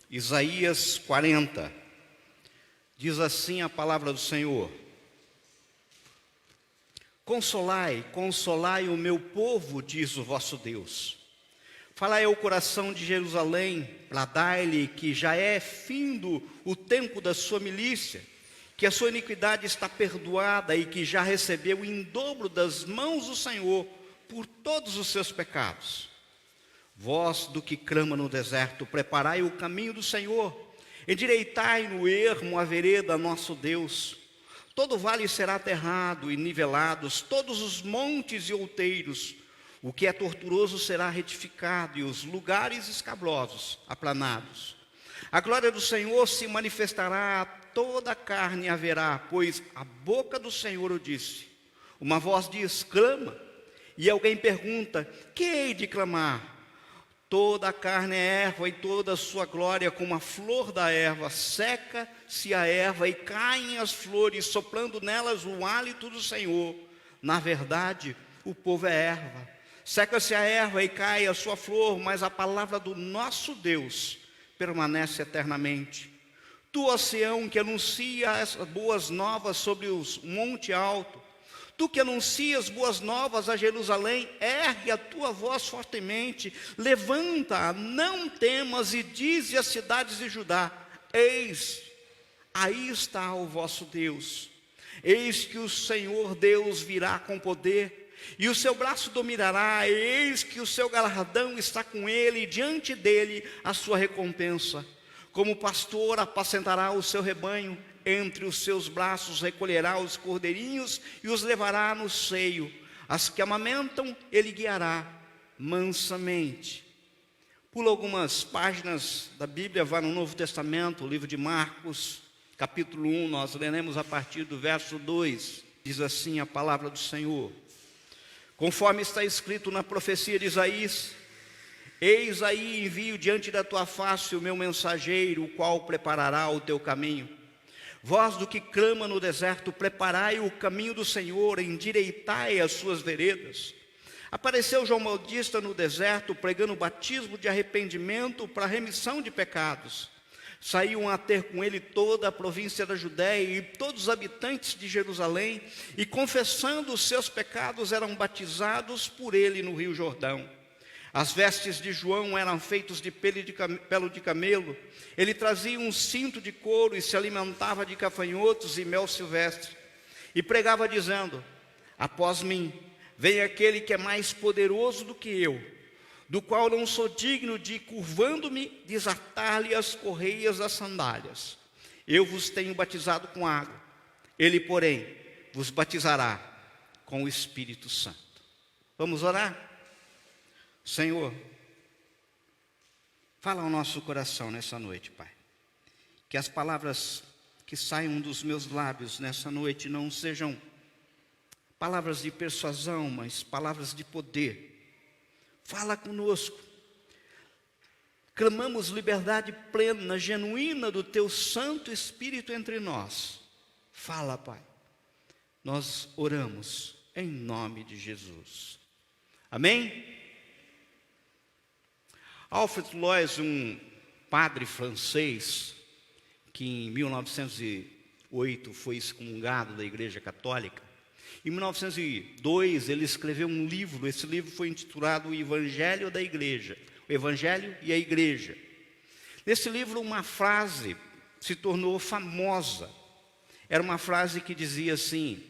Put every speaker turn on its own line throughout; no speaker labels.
Isaías 40, diz assim a palavra do Senhor: Consolai, consolai o meu povo, diz o vosso Deus. Falai ao coração de Jerusalém, bradai-lhe que já é findo o tempo da sua milícia, que a sua iniquidade está perdoada e que já recebeu em dobro das mãos do Senhor por todos os seus pecados. Vós do que clama no deserto, preparai o caminho do Senhor, endireitai no ermo a vereda nosso Deus. Todo vale será aterrado e nivelados, todos os montes e outeiros. O que é tortuoso será retificado e os lugares escabrosos aplanados. A glória do Senhor se manifestará, toda a carne haverá, pois a boca do Senhor o disse. Uma voz diz: clama, e alguém pergunta: que hei de clamar? Toda a carne é erva e toda a sua glória como a flor da erva. Seca-se a erva e caem as flores, soprando nelas o hálito do Senhor. Na verdade, o povo é erva. Seca-se a erva e cai a sua flor, mas a palavra do nosso Deus permanece eternamente. Tu, ó Sião, que anuncia as boas novas sobre os monte alto, tu que anuncias boas novas a Jerusalém, ergue a tua voz fortemente, levanta, não temas, e dize às cidades de Judá: eis, aí está o vosso Deus. Eis que o Senhor Deus virá com poder, e o seu braço dominará. Eis que o seu galardão está com ele, e diante dele a sua recompensa. Como pastor apacentará o seu rebanho, entre os seus braços recolherá os cordeirinhos e os levará no seio. As que amamentam ele guiará mansamente. Pula algumas páginas da Bíblia, vá no Novo Testamento, o livro de Marcos, capítulo 1, nós leremos a partir do verso 2. Diz assim a palavra do Senhor: conforme está escrito na profecia de Isaías: eis aí envio diante da tua face o meu mensageiro, o qual preparará o teu caminho. Vós do que clama no deserto, preparai o caminho do Senhor, endireitai as suas veredas. Apareceu João Bautista no deserto, pregando o batismo de arrependimento para a remissão de pecados. Saíam a ter com ele toda a província da Judéia e todos os habitantes de Jerusalém, e confessando os seus pecados eram batizados por ele no rio Jordão. As vestes de João eram feitas de pelo de camelo. Ele trazia um cinto de couro e se alimentava de gafanhotos e mel silvestre. E pregava dizendo: após mim vem aquele que é mais poderoso do que eu, do qual não sou digno de, curvando-me, desatar-lhe as correias das sandálias. Eu vos tenho batizado com água, ele, porém, vos batizará com o Espírito Santo. Vamos orar? Senhor, fala ao nosso coração nessa noite, Pai. Que as palavras que saiam dos meus lábios nessa noite não sejam palavras de persuasão, mas palavras de poder. Fala conosco. Clamamos liberdade plena, genuína do Teu Santo Espírito entre nós. Fala, Pai. Nós oramos em nome de Jesus. Amém? Alfred Lois, um padre francês, que em 1908 foi excomungado da Igreja Católica, em 1902 ele escreveu um livro. Esse livro foi intitulado O Evangelho da Igreja, o Evangelho e a Igreja. Nesse livro uma frase se tornou famosa. Era uma frase que dizia assim: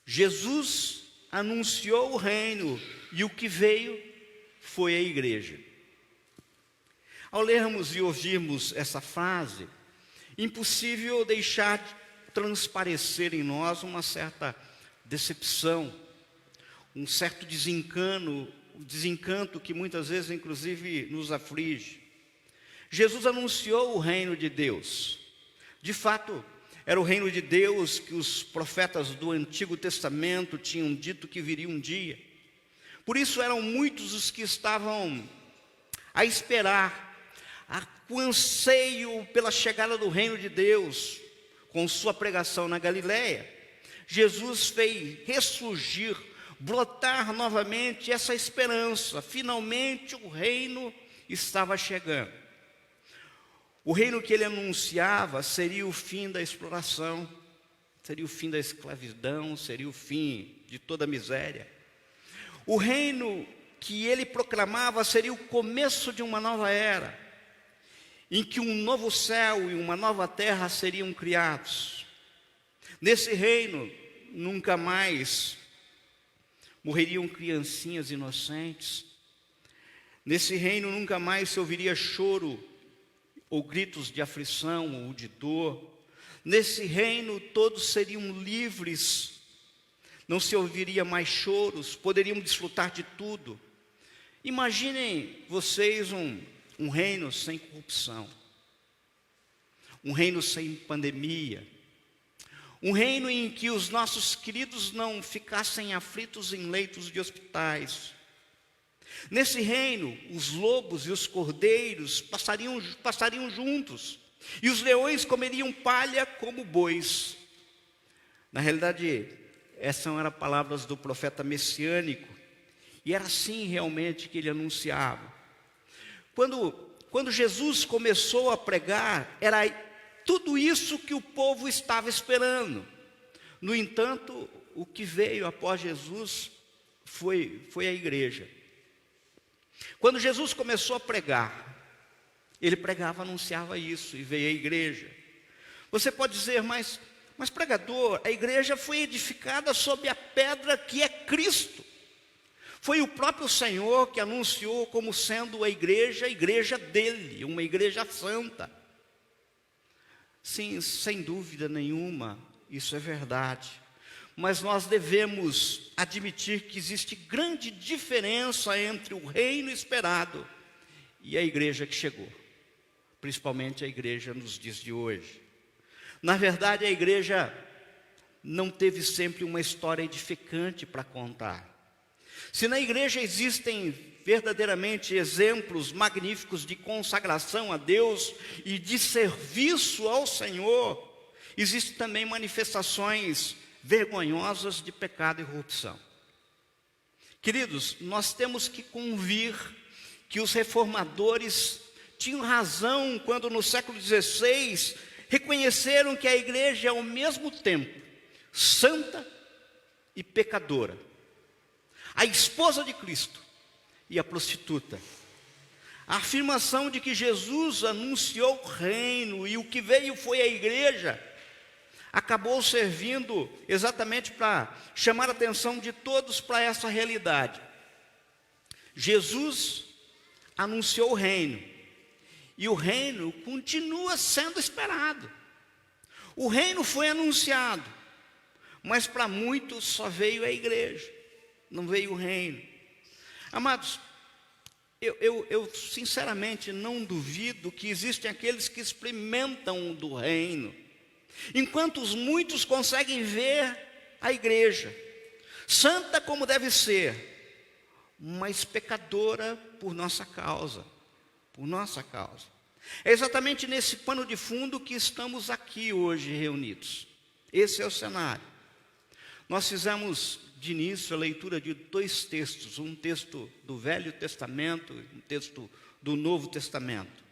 Jesus anunciou o reino e o que veio foi a igreja. Ao lermos e ouvirmos essa frase, impossível deixar de transparecer em nós uma certa decepção, um certo desencanto que muitas vezes inclusive nos aflige. Jesus anunciou o reino de Deus. De fato, era o reino de Deus que os profetas do Antigo Testamento tinham dito que viria um dia. Por isso eram muitos os que estavam a esperar, com anseio pela chegada do reino de Deus. Com sua pregação na Galileia, Jesus fez ressurgir brotar novamente essa esperança. Finalmente o reino estava chegando. O reino que ele anunciava seria o fim da exploração, seria o fim da escravidão, seria o fim de toda a miséria. O reino que ele proclamava seria o começo de uma nova era, em que um novo céu e uma nova terra seriam criados. Nesse reino, nunca mais morreriam criancinhas inocentes. Nesse reino, nunca mais se ouviria choro ou gritos de aflição ou de dor. Nesse reino, todos seriam livres. Não se ouviria mais choros, poderiam desfrutar de tudo. Imaginem vocês um reino sem corrupção, um reino sem pandemia, um reino em que os nossos queridos não ficassem aflitos em leitos de hospitais. Nesse reino, os lobos e os cordeiros passariam juntos, e os leões comeriam palha como bois. Na realidade, essas eram palavras do profeta messiânico, e era assim realmente que ele anunciava. Quando Jesus começou a pregar, era tudo isso que o povo estava esperando. No entanto, o que veio após Jesus foi a igreja. Quando Jesus começou a pregar, ele pregava, anunciava isso, e veio a igreja. Você pode dizer, mas pregador, a igreja foi edificada sobre a pedra que é Cristo. Foi o próprio Senhor que anunciou como sendo a igreja dele, uma igreja santa. Sim, sem dúvida nenhuma, isso é verdade. Mas nós devemos admitir que existe grande diferença entre o reino esperado e a igreja que chegou. Principalmente a igreja nos dias de hoje. Na verdade, a igreja não teve sempre uma história edificante para contar. Se na igreja existem verdadeiramente exemplos magníficos de consagração a Deus e de serviço ao Senhor, existem também manifestações vergonhosas de pecado e corrupção. Queridos, nós temos que convir que os reformadores tinham razão quando no século XVI reconheceram que a igreja é ao mesmo tempo santa e pecadora. A esposa de Cristo e a prostituta. A afirmação de que Jesus anunciou o reino e o que veio foi a igreja, acabou servindo exatamente para chamar a atenção de todos para essa realidade. Jesus anunciou o reino, e o reino continua sendo esperado. O reino foi anunciado, mas para muitos só veio a igreja. Não veio o reino. Amados, eu sinceramente não duvido que existem aqueles que experimentam do reino, enquanto os muitos conseguem ver a igreja, santa como deve ser, mas pecadora por nossa causa, É exatamente nesse pano de fundo que estamos aqui hoje reunidos. Esse é o cenário. Nós fizemos de início a leitura de 2 textos, um texto do Velho Testamento e um texto do Novo Testamento.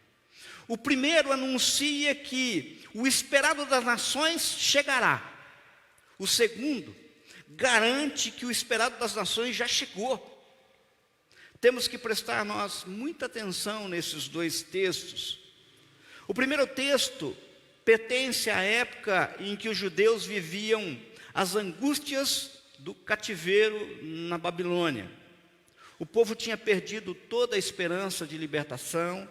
O primeiro anuncia que o esperado das nações chegará. O segundo garante que o esperado das nações já chegou. Temos que prestar nós muita atenção nesses 2 textos. O primeiro texto pertence à época em que os judeus viviam as angústias do cativeiro na Babilônia. O povo tinha perdido toda a esperança de libertação.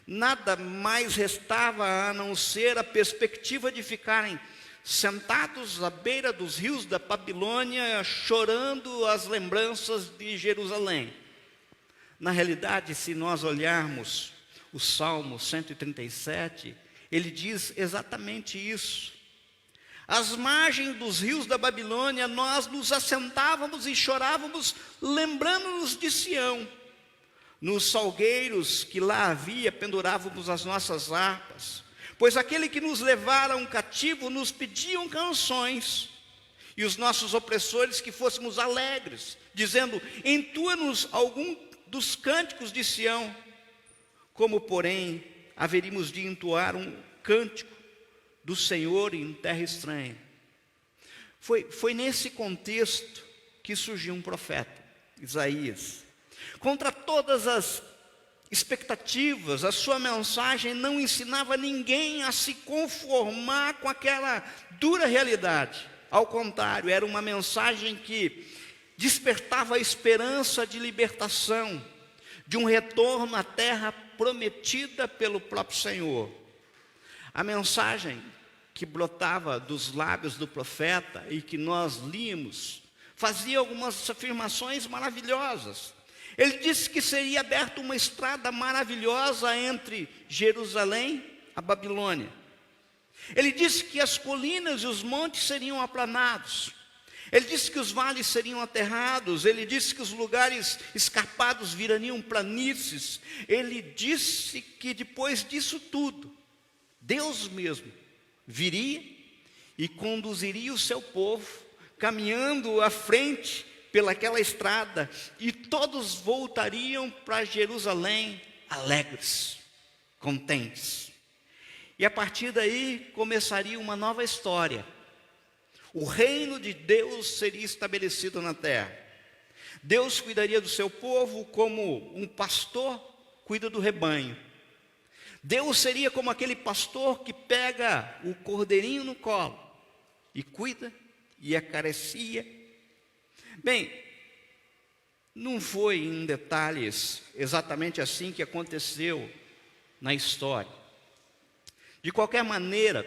Nada mais restava a não ser a perspectiva de ficarem sentados à beira dos rios da Babilônia, chorando as lembranças de Jerusalém. Na realidade, se nós olharmos o Salmo 137, ele diz exatamente isso. Às margens dos rios da Babilônia, nós nos assentávamos e chorávamos, lembrando-nos de Sião. Nos salgueiros que lá havia, pendurávamos as nossas harpas, pois aquele que nos levara um cativo nos pediam canções, e os nossos opressores que fôssemos alegres, dizendo: entoa-nos algum dos cânticos de Sião. Como, porém, haveríamos de entoar um cântico do Senhor em terra estranha? Foi nesse contexto que surgiu um profeta, Isaías. Contra todas as expectativas, a sua mensagem não ensinava ninguém a se conformar com aquela dura realidade. Ao contrário, era uma mensagem que despertava a esperança de libertação, de um retorno à terra prometida pelo próprio Senhor. A mensagem que brotava dos lábios do profeta e que nós líamos, fazia algumas afirmações maravilhosas. Ele disse que seria aberta uma estrada maravilhosa entre Jerusalém e a Babilônia. Ele disse que as colinas e os montes seriam aplanados. Ele disse que os vales seriam aterrados. Ele disse que os lugares escarpados virariam planícies. Ele disse que depois disso tudo, Deus mesmo viria e conduziria o seu povo, caminhando à frente pelaquela estrada, e todos voltariam para Jerusalém alegres, contentes. E a partir daí começaria uma nova história. O reino de Deus seria estabelecido na terra. Deus cuidaria do seu povo como um pastor cuida do rebanho. Deus seria como aquele pastor que pega o cordeirinho no colo e cuida e acaricia. Bem, não foi em detalhes exatamente assim que aconteceu na história. De qualquer maneira,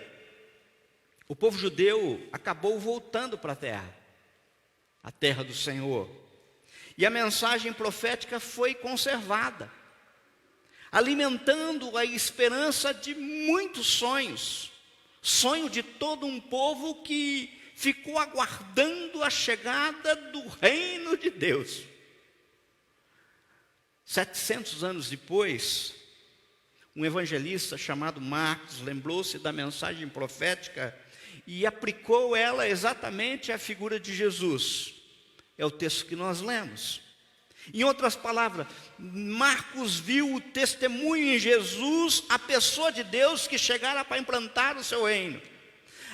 o povo judeu acabou voltando para a terra do Senhor. E a mensagem profética foi conservada, alimentando a esperança de muitos sonhos. Sonho de todo um povo que ficou aguardando a chegada do reino de Deus. 700 anos depois, um evangelista chamado Marcos lembrou-se da mensagem profética e aplicou ela exatamente à figura de Jesus. É o texto que nós lemos. Em outras palavras, Marcos viu o testemunho em Jesus, a pessoa de Deus que chegara para implantar o seu reino.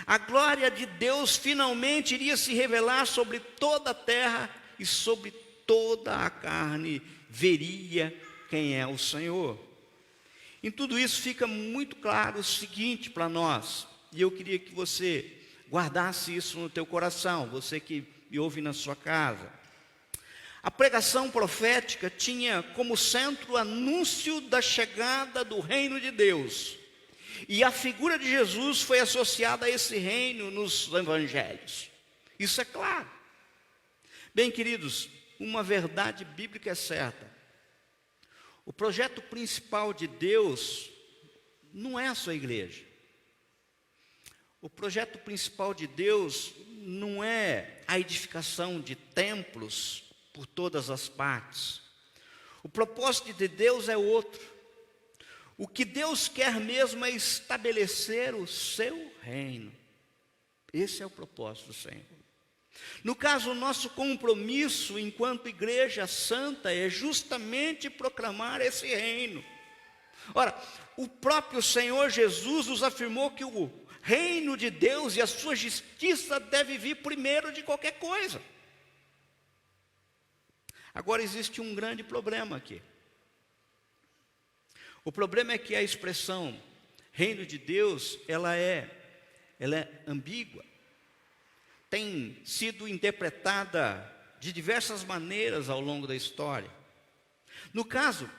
A glória de Deus finalmente iria se revelar sobre toda a terra e sobre toda a carne veria quem é o Senhor. Em tudo isso fica muito claro o seguinte para nós, e eu queria que você guardasse isso no teu coração, você que me ouve na sua casa. A pregação profética tinha como centro o anúncio da chegada do reino de Deus. E a figura de Jesus foi associada a esse reino nos evangelhos. Isso é claro. Bem, queridos, uma verdade bíblica é certa. O projeto principal de Deus não é a sua igreja. O projeto principal de Deus não é a edificação de templos por todas as partes. O propósito de Deus é outro. O que Deus quer mesmo é estabelecer o seu reino. Esse é o propósito do Senhor. No caso, o nosso compromisso enquanto igreja santa é justamente proclamar esse reino. Ora, o próprio Senhor Jesus nos afirmou que o reino de Deus e a sua justiça deve vir primeiro de qualquer coisa. Agora existe um grande problema aqui. O problema é que a expressão reino de Deus, ela é ambígua. Tem sido interpretada de diversas maneiras ao longo da história. No caso,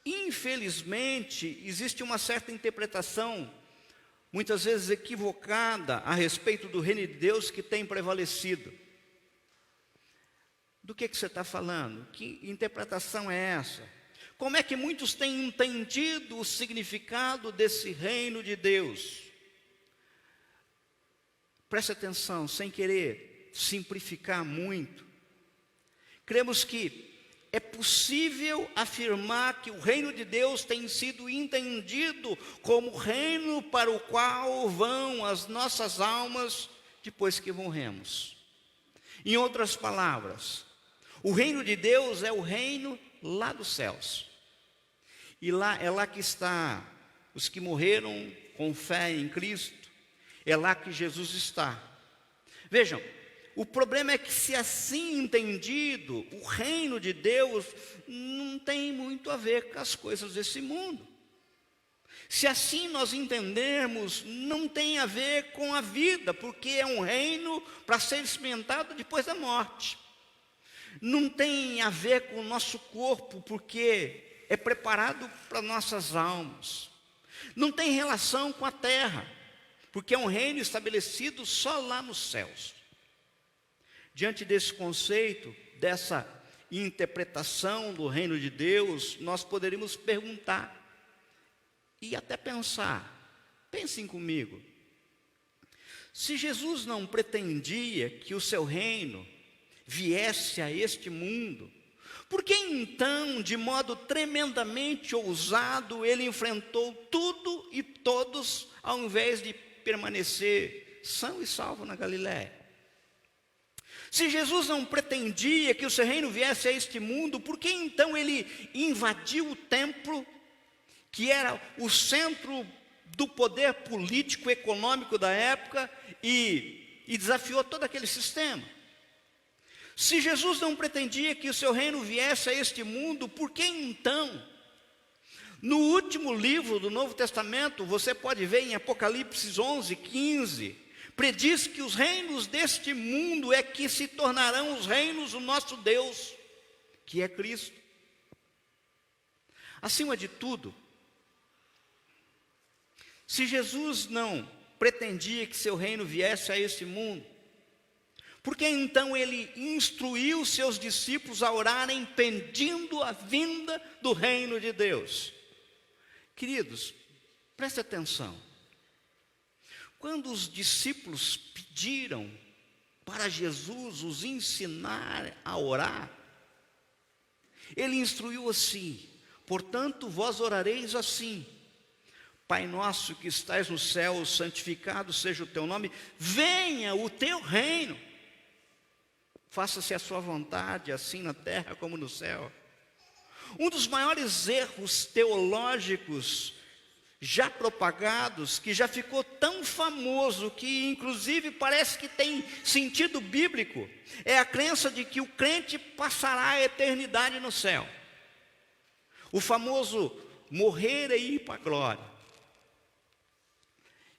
infelizmente, existe uma certa interpretação, muitas vezes equivocada, a respeito do reino de Deus que tem prevalecido. Do que você está falando? Que interpretação é essa? Como é que muitos têm entendido o significado desse reino de Deus? Preste atenção, sem querer simplificar muito. Cremos que é possível afirmar que o reino de Deus tem sido entendido como o reino para o qual vão as nossas almas depois que morremos. Em outras palavras, o reino de Deus é o reino lá dos céus. E lá é lá que está os que morreram com fé em Cristo. É lá que Jesus está. Vejam, o problema é que, se assim entendido, o reino de Deus não tem muito a ver com as coisas desse mundo. Se assim nós entendermos, não tem a ver com a vida, porque é um reino para ser experimentado depois da morte. Não tem a ver com o nosso corpo, porque é preparado para nossas almas. Não tem relação com a terra, porque é um reino estabelecido só lá nos céus. Diante desse conceito, dessa interpretação do reino de Deus, nós poderíamos perguntar e até pensar, pensem comigo, se Jesus não pretendia que o seu reino viesse a este mundo, por que então, de modo tremendamente ousado, ele enfrentou tudo e todos, ao invés de permanecer são e salvo na Galiléia? Se Jesus não pretendia que o seu reino viesse a este mundo, por que então ele invadiu o templo, que era o centro do poder político e econômico da época, e desafiou todo aquele sistema? Se Jesus não pretendia que o seu reino viesse a este mundo, por que então, no último livro do Novo Testamento, você pode ver em Apocalipse 11, 15, prediz que os reinos deste mundo é que se tornarão os reinos do nosso Deus, que é Cristo. Acima de tudo, se Jesus não pretendia que seu reino viesse a este mundo, por que então ele instruiu seus discípulos a orarem pedindo a vinda do reino de Deus? Queridos, preste atenção. Quando os discípulos pediram para Jesus os ensinar a orar, ele instruiu assim: portanto, vós orareis assim: Pai nosso que estais no céu, santificado seja o teu nome, venha o teu reino, faça-se a sua vontade, assim na terra como no céu. Um dos maiores erros teológicos já propagados, que já ficou tão famoso, que inclusive parece que tem sentido bíblico, é a crença de que o crente passará a eternidade no céu. O famoso morrer e ir para a glória.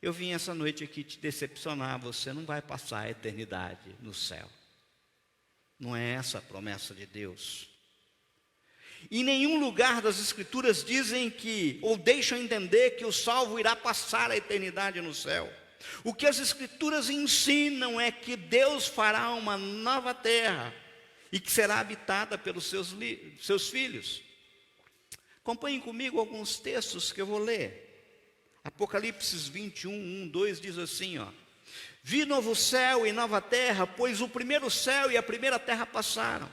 Eu vim essa noite aqui te decepcionar, você não vai passar a eternidade no céu. Não é essa a promessa de Deus. Em nenhum lugar das Escrituras dizem que, ou deixam entender que o salvo irá passar a eternidade no céu. O que as Escrituras ensinam é que Deus fará uma nova terra e que será habitada pelos seus filhos. Acompanhem comigo alguns textos que eu vou ler. Apocalipse 21, 1, 2 diz assim, ó: vi novo céu e nova terra, pois o primeiro céu e a primeira terra passaram,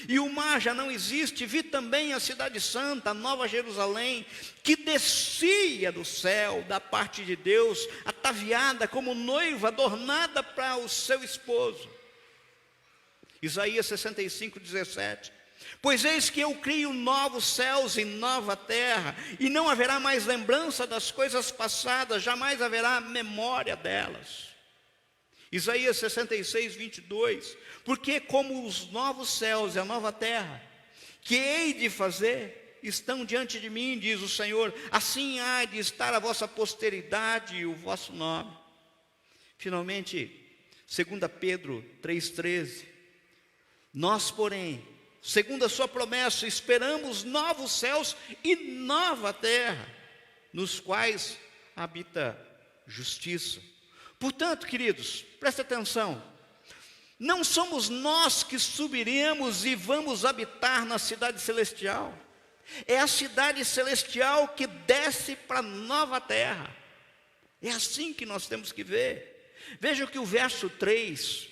e o mar já não existe. Vi também a cidade santa, a nova Jerusalém, que descia do céu, da parte de Deus, ataviada como noiva, adornada para o seu esposo. Isaías 65, 17. Pois eis que eu crio novos céus e nova terra, e não haverá mais lembrança das coisas passadas, jamais haverá memória delas. Isaías 66, 22, porque como os novos céus e a nova terra, que hei de fazer, estão diante de mim, diz o Senhor, assim há de estar a vossa posteridade e o vosso nome. Finalmente, 2 Pedro 3,13, nós, porém, segundo a sua promessa, esperamos novos céus e nova terra, nos quais habita justiça. Portanto, queridos, preste atenção, não somos nós que subiremos e vamos habitar na cidade celestial, é a cidade celestial que desce para a nova terra. É assim que nós temos que ver. Vejam que o verso 3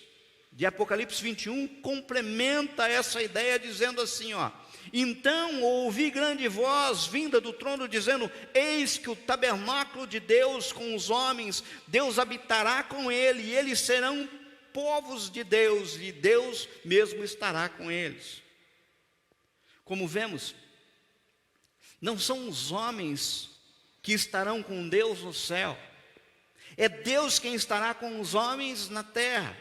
de Apocalipse 21 complementa essa ideia dizendo assim, ó: então ouvi grande voz vinda do trono dizendo, eis que o tabernáculo de Deus com os homens, Deus habitará com ele, e eles serão povos de Deus, e Deus mesmo estará com eles. Como vemos, não são os homens que estarão com Deus no céu, é Deus quem estará com os homens na terra.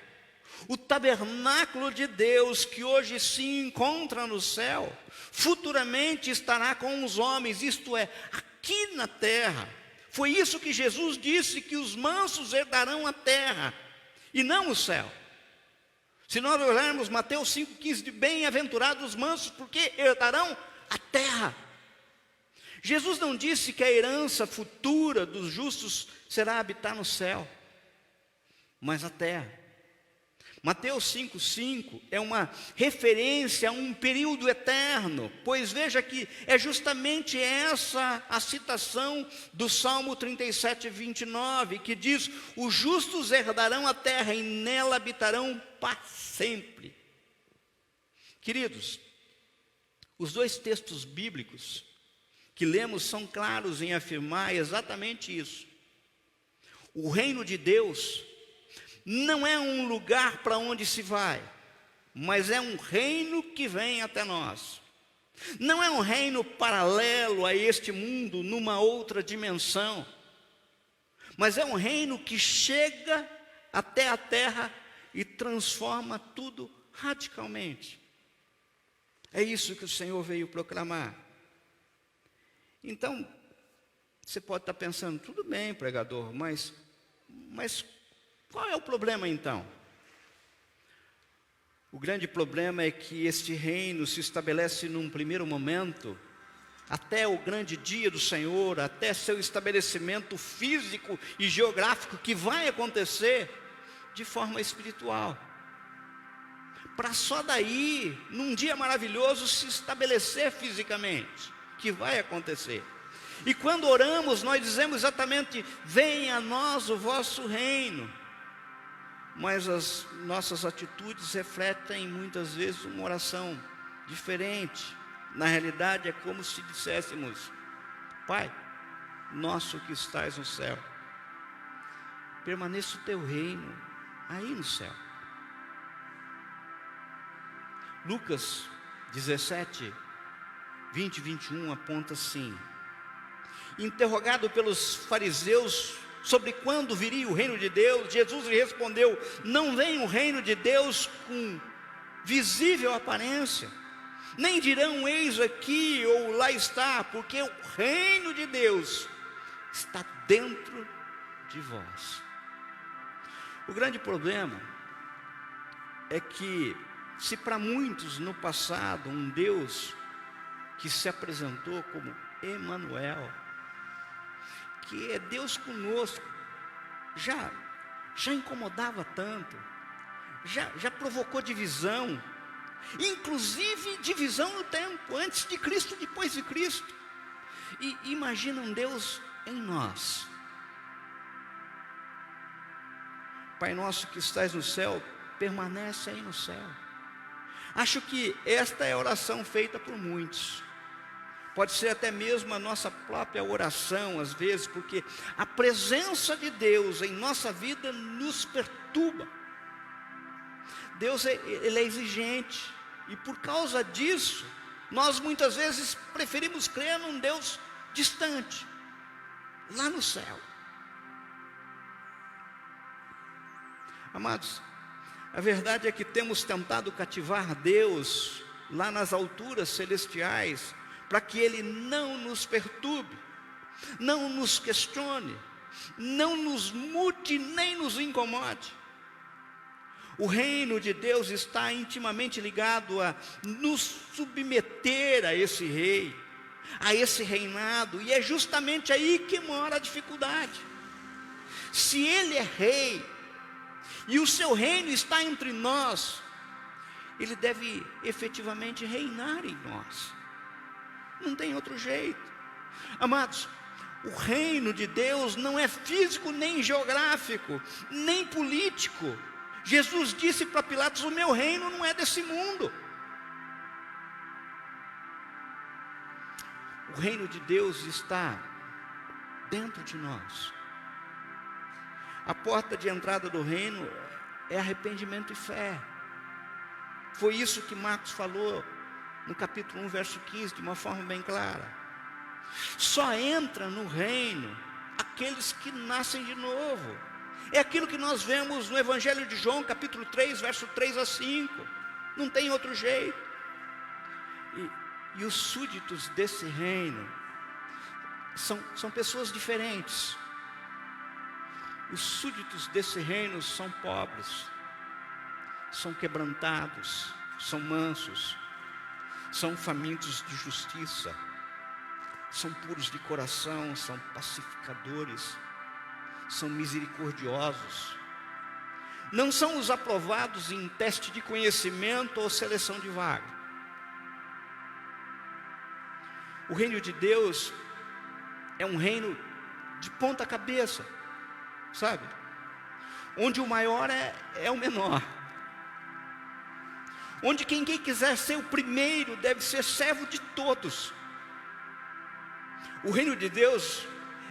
O tabernáculo de Deus, que hoje se encontra no céu, futuramente estará com os homens, isto é, aqui na terra. Foi isso que Jesus disse, que os mansos herdarão a terra, e não o céu. Se nós olharmos Mateus 5,15, de bem-aventurados os mansos, porque herdarão a terra. Jesus não disse que a herança futura dos justos será habitar no céu, mas a terra. Mateus 5,5 é uma referência a um período eterno, pois veja que é justamente essa a citação do Salmo 37:29, que diz: os justos herdarão a terra e nela habitarão para sempre. Queridos, os dois textos bíblicos que lemos são claros em afirmar exatamente isso. O reino de Deus não é um lugar para onde se vai, mas é um reino que vem até nós. Não é um reino paralelo a este mundo, numa outra dimensão, mas é um reino que chega até a terra e transforma tudo radicalmente. É isso que o Senhor veio proclamar. Então, você pode estar pensando, tudo bem, pregador, mas qual é o problema então? O grande problema é que este reino se estabelece num primeiro momento, até o grande dia do Senhor, até seu estabelecimento físico e geográfico, que vai acontecer de forma espiritual. Para só daí, num dia maravilhoso, se estabelecer fisicamente, que vai acontecer. E quando oramos, nós dizemos exatamente: venha a nós o vosso reino. Mas as nossas atitudes refletem muitas vezes uma oração diferente. Na realidade é como se disséssemos: Pai nosso que estás no céu, permaneça o teu reino aí no céu. Lucas 17, 20 e 21 aponta assim: interrogado pelos fariseus sobre quando viria o reino de Deus, Jesus lhe respondeu: não vem o reino de Deus com visível aparência, nem dirão eis aqui ou lá está, porque o reino de Deus está dentro de vós. O grande problema é que, se para muitos no passado um Deus que se apresentou como Emanuel, que é Deus conosco, já incomodava tanto, já provocou divisão, inclusive divisão no tempo, antes de Cristo, depois de Cristo. E imagina um Deus em nós. Pai nosso que estás no céu, permanece aí no céu. Acho que esta é a oração feita por muitos. Pode ser até mesmo a nossa própria oração, às vezes, porque a presença de Deus em nossa vida nos perturba. Deus ele é exigente, e por causa disso, nós muitas vezes preferimos crer num Deus distante, lá no céu. Amados, a verdade é que temos tentado cativar Deus lá nas alturas celestiais, para que Ele não nos perturbe, não nos questione, não nos mude, nem nos incomode. O reino de Deus está intimamente ligado a nos submeter a esse rei, a esse reinado, e é justamente aí que mora a dificuldade. Se Ele é rei, e o seu reino está entre nós, Ele deve efetivamente reinar em nós. Não tem outro jeito. Amados, o reino de Deus não é físico, nem geográfico, nem político. Jesus disse para Pilatos: o meu reino não é desse mundo. O reino de Deus está dentro de nós. A porta de entrada do reino é arrependimento e fé. Foi isso que Marcos falou no capítulo 1, verso 15, de uma forma bem clara. Só entra no reino aqueles que nascem de novo. É aquilo que nós vemos no Evangelho de João, capítulo 3, verso 3 a 5. Não tem outro jeito. E os súditos desse reino são pessoas diferentes. Os súditos desse reino são pobres, são quebrantados, são mansos, são famintos de justiça, são puros de coração, são pacificadores, são misericordiosos. Não são os aprovados em teste de conhecimento ou seleção de vaga. O reino de Deus é um reino de ponta cabeça, sabe? Onde o maior é o menor. Onde quem quiser ser o primeiro deve ser servo de todos. O reino de Deus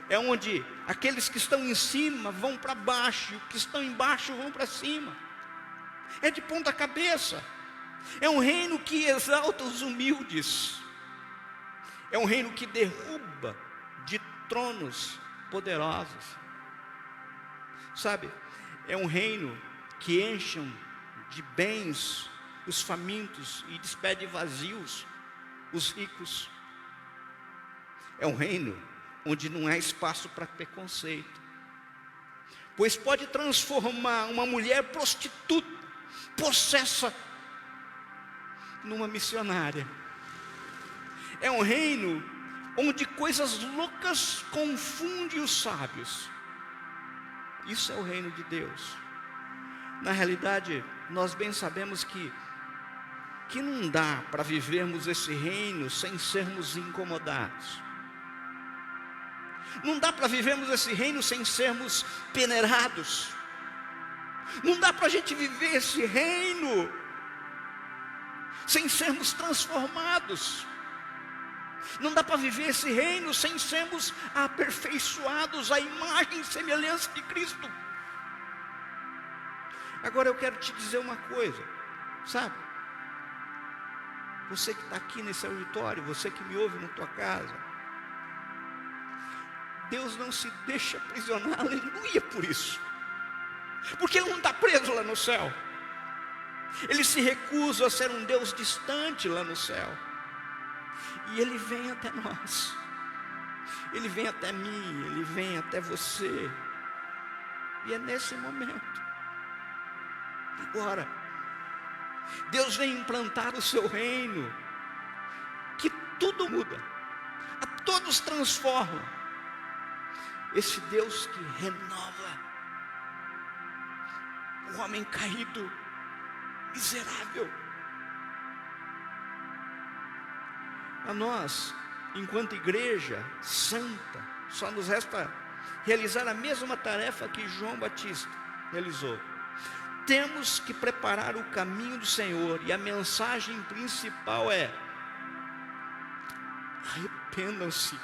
é onde aqueles que estão em cima vão para baixo, e os que estão embaixo vão para cima. É de ponta cabeça. É um reino que exalta os humildes. É um reino que derruba de tronos poderosos. Sabe, é um reino que enche de bens os famintos e despede vazios os ricos. É um reino onde não há espaço para preconceito, pois pode transformar uma mulher prostituta, possessa, numa missionária. É um reino onde coisas loucas confundem os sábios. Isso é o reino de Deus. Na realidade, nós bem sabemos que não dá para vivermos esse reino sem sermos incomodados. Não dá para vivermos esse reino sem sermos peneirados. Não dá para a gente viver esse reino sem sermos transformados. Não dá para viver esse reino sem sermos aperfeiçoados à imagem e semelhança de Cristo. Agora eu quero te dizer uma coisa, sabe? Você que está aqui nesse auditório, você que me ouve na tua casa, Deus não se deixa aprisionar, aleluia, por isso. Porque Ele não está preso lá no céu. Ele se recusa a ser um Deus distante lá no céu. E Ele vem até nós. Ele vem até mim, Ele vem até você. E é nesse momento, agora, Deus vem implantar o seu reino, que tudo muda, a todos transforma. Esse Deus que renova o homem caído, miserável. A nós, enquanto igreja santa, só nos resta realizar a mesma tarefa que João Batista realizou. Temos que preparar o caminho do Senhor, e a mensagem principal é: arrependam-se,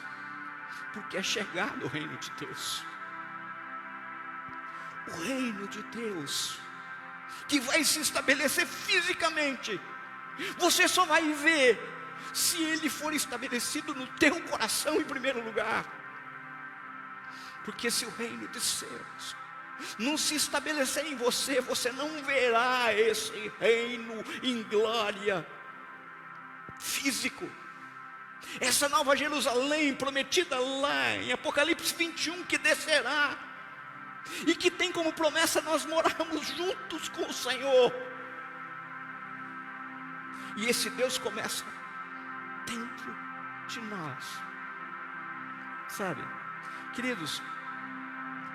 porque é chegado o reino de Deus. O reino de Deus, que vai se estabelecer fisicamente. Você só vai ver se ele for estabelecido no teu coração em primeiro lugar. Porque se o reino de Deus não se estabelecer em você, você não verá esse reino em glória físico. Essa nova Jerusalém prometida lá em Apocalipse 21, que descerá, e que tem como promessa nós morarmos juntos com o Senhor. E esse Deus começa dentro de nós. Sabe, queridos,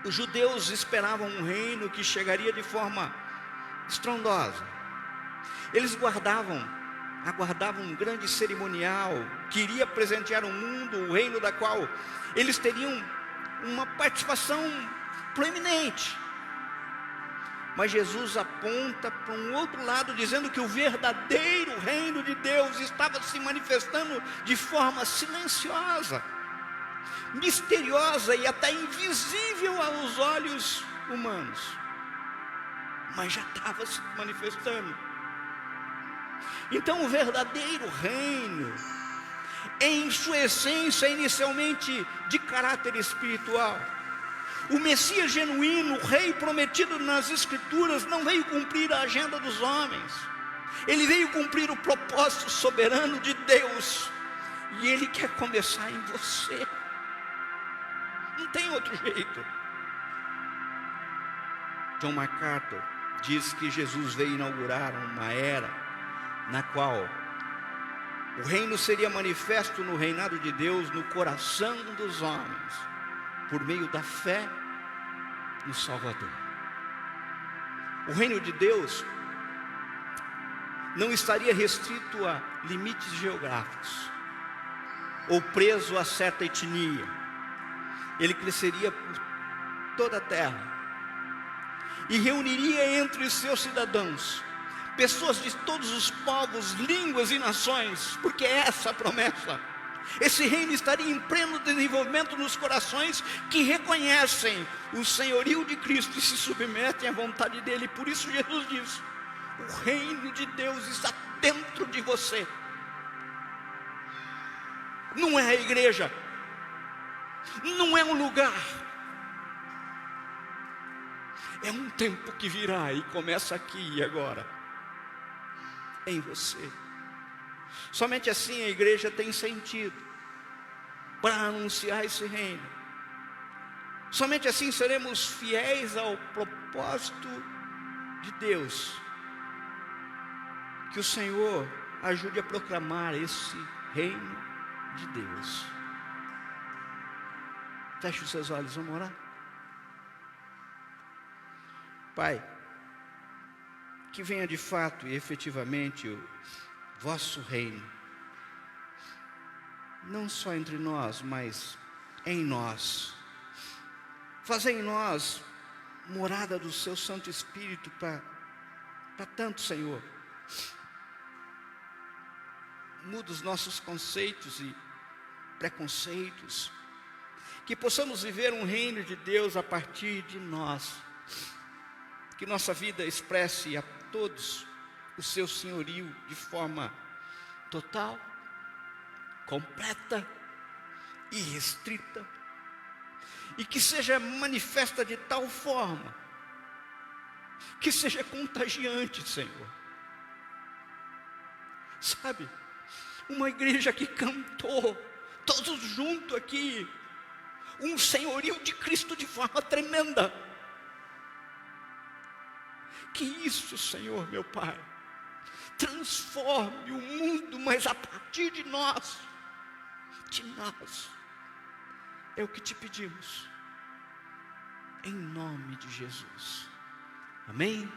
os judeus esperavam um reino que chegaria de forma estrondosa. Eles aguardavam um grande cerimonial que iria presentear o mundo, o reino da qual eles teriam uma participação proeminente. Mas Jesus aponta para um outro lado, dizendo que o verdadeiro reino de Deus estava se manifestando de forma silenciosa, misteriosa e até invisível aos olhos humanos. mas já estava se manifestando. Então o verdadeiro reino, em sua essência, é inicialmente de caráter espiritual. O Messias genuíno, o rei prometido nas Escrituras, não veio cumprir a agenda dos homens. Ele veio cumprir o propósito soberano de Deus. E Ele quer começar em você. Não tem outro jeito. John MacArthur diz que Jesus veio inaugurar uma era na qual o reino seria manifesto no reinado de Deus no coração dos homens, por meio da fé no Salvador. O reino de Deus não estaria restrito a limites geográficos, ou preso a certa etnia. Ele cresceria por toda a terra, e reuniria entre os seus cidadãos pessoas de todos os povos, línguas e nações, porque é essa a promessa. Esse reino estaria em pleno desenvolvimento nos corações que reconhecem o senhorio de Cristo e se submetem à vontade dele. Por isso Jesus diz: o reino de Deus está dentro de você. Não é a igreja, não é um lugar, é um tempo que virá e começa aqui e agora, em você. Somente assim a igreja tem sentido para anunciar esse reino. Somente assim seremos fiéis ao propósito de Deus. Que o Senhor ajude a proclamar esse reino de Deus. Feche os seus olhos, vamos orar. Pai, que venha de fato e efetivamente o vosso reino, não só entre nós, mas em nós. Fazei em nós morada do seu Santo Espírito para tanto, Senhor. Muda os nossos conceitos e preconceitos, que possamos viver um reino de Deus a partir de nós, que nossa vida expresse a todos o seu senhorio de forma total, completa e restrita, e que seja manifesta de tal forma que seja contagiante, Senhor. Sabe, uma igreja que cantou todos juntos aqui um senhorio de Cristo de forma tremenda. Que isso, Senhor, meu Pai, transforme o mundo, mas a partir de nós, é o que te pedimos, em nome de Jesus. Amém?